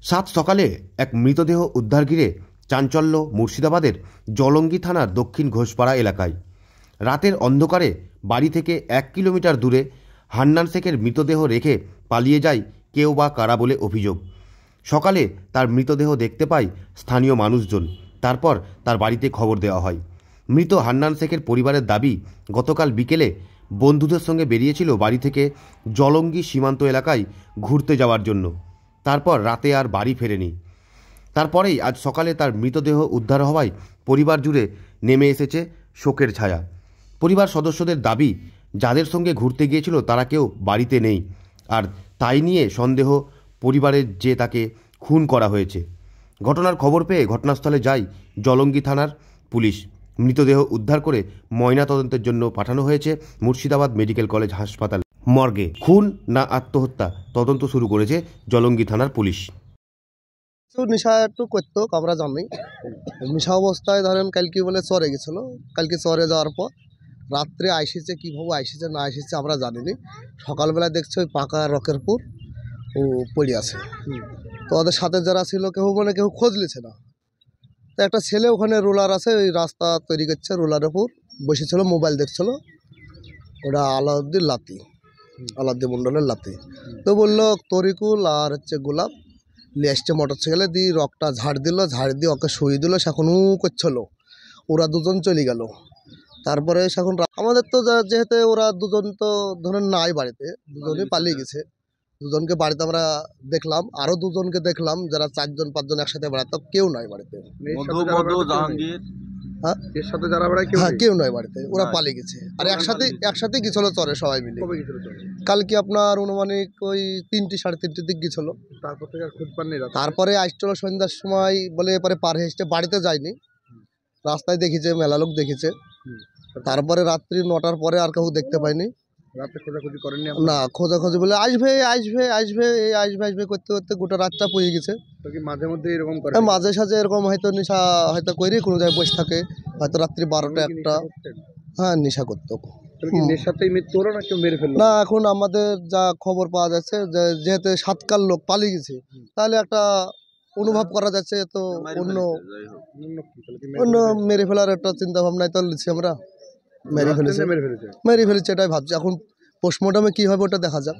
সাত সকালে এক মৃতদেহ উদ্ধার ঘিরে চাঞ্চল্য মুর্শিদাবাদের জলঙ্গি থানার দক্ষিণ ঘোষপাড়া এলাকায়। রাতের অন্ধকারে বাড়ি থেকে 1 কিলোমিটার দূরে হান্নান শেখের মৃতদেহ রেখে পালিয়ে যায় কেউ বা কারা বলে অভিযোগ। সকালে তার মৃতদেহ দেখতে পায় স্থানীয় মানুষজন। তারপর তার বাড়িতে খবর দেওয়া হয়। মৃত হান্নান শেখের পরিবারের দাবি, গতকাল বিকেলে বন্ধুদের সঙ্গে বেরিয়েছিল বাড়ি থেকে জলঙ্গি সীমান্ত এলাকায় ঘুরতে যাওয়ার জন্য। তারপর রাতে আর বাড়ি ফেরেনি। তারপরেই আজ সকালে তার মৃতদেহ উদ্ধার হওয়ায় পরিবার জুড়ে নেমে এসেছে শোকের ছায়া। পরিবার সদস্যদের দাবি, যাদের সঙ্গে ঘুরতে গিয়েছিল তারা কেউ বাড়িতে নেই, আর তাই নিয়ে সন্দেহ পরিবারের যে তাকে খুন করা হয়েছে। ঘটনার খবর পেয়ে ঘটনাস্থলে যায় জলঙ্গি থানার পুলিশ। মৃতদেহ উদ্ধার করে ময়নাতদন্তের জন্য পাঠানো হয়েছে মুর্শিদাবাদ মেডিকেল কলেজ হাসপাতাল মর্গে। খুন না আত্মহত্যা তদন্ত শুরু করেছে জলঙ্গি থানার পুলিশ। নেশা একটু করতো, আমরা জানি। নেশা অবস্থায় ধরেন কালকে বলে চরে গেছিলো। কালকে চরে যাওয়ার পর রাত্রে আইসেছে, কীভাবে আইসেছে না আইসেছে আমরা জানিনি। সকালবেলা দেখছে ওই পাকা রকেরপুর ও পড়ে আছে। তো ওদের সাথে যারা ছিল কেউ কেউ খোঁজ লিছে না। তো একটা ছেলে ওখানে রোলার আছে, ওই রাস্তা তৈরি করছে, রোলারের উপর বসেছিল, মোবাইল দেখছিল। ওটা আলাউদ্দিন লাতি, আলাউদ্দিন মণ্ডলের লাতি। তো বললো তরিকুল আর গোলাপ নিয়ে আসছে মোটরসাইকেলে, দিয়ে রকটা ঝাড় দিল, ঝাড় দিয়ে ওকে শুয়ে দিল। সেখন করছিল, ওরা দুজন চলে গেল। তারপরে সেখন আমাদের তো যেহেতু ওরা দুজন তো ধরেন নাই বাড়িতে, দুজনই পালিয়ে গেছে। দুজনকে বাড়িতে আমরা দেখলাম, আরও দুজনকে দেখলাম, যারা 4জন 5জন একসাথে বেড়াতো, কেউ নাই বাড়িতে। হ্যাঁ, কেউ নয় বাড়িতে, ওরা পালিয়ে গেছে। আর একসাথে গেছিল চরে সবাই মিলে। কালকে আপনার অনুমানিক ওই 3টে 3:30 দিক গেছিল। তারপর থেকে আর খোঁজ পাননি। তারপরে আসছিল সন্ধ্যার সময়, বলে এবারে পার হেসতে বাড়িতে যায়নি, রাস্তায় দেখেছে, মেলা লোক দেখেছে। তারপরে রাত্রি 9টার পরে আর কেউ দেখতে পাইনি। রাতে খোঁজাখুঁজি করেননি না, খোঁজাখুঁজি বলে আসবে আসবে করতে করতে গোটা রাতটা পড়ে গেছে। মাঝে মধ্যে এরকম করে, মাঝে সাঝে এরকম হয়তো নেশা হয়তো করি, কোনো জায়গায় বসে থাকে, হয়তো রাত্রি 12টা 1টা। হ্যাঁ, নেশা করতো। নেশাতেই মৃত্যু হলো না কেউ মেরে ফেললো? না, এখন আমাদের যা খবর পাওয়া যাচ্ছে যেহেতু সাতকাল লোক পালিয়ে গেছে, তাহলে একটা অনুভব করা যাচ্ছে তো অন্য মেরে ফেলার একটা চিন্তা ভাবনায় তো লিখছি আমরা। মেরে ফেলেছে এটাই ভাবছি। এখন পোস্টমর্টমে কী হবে ওটা দেখা যাক।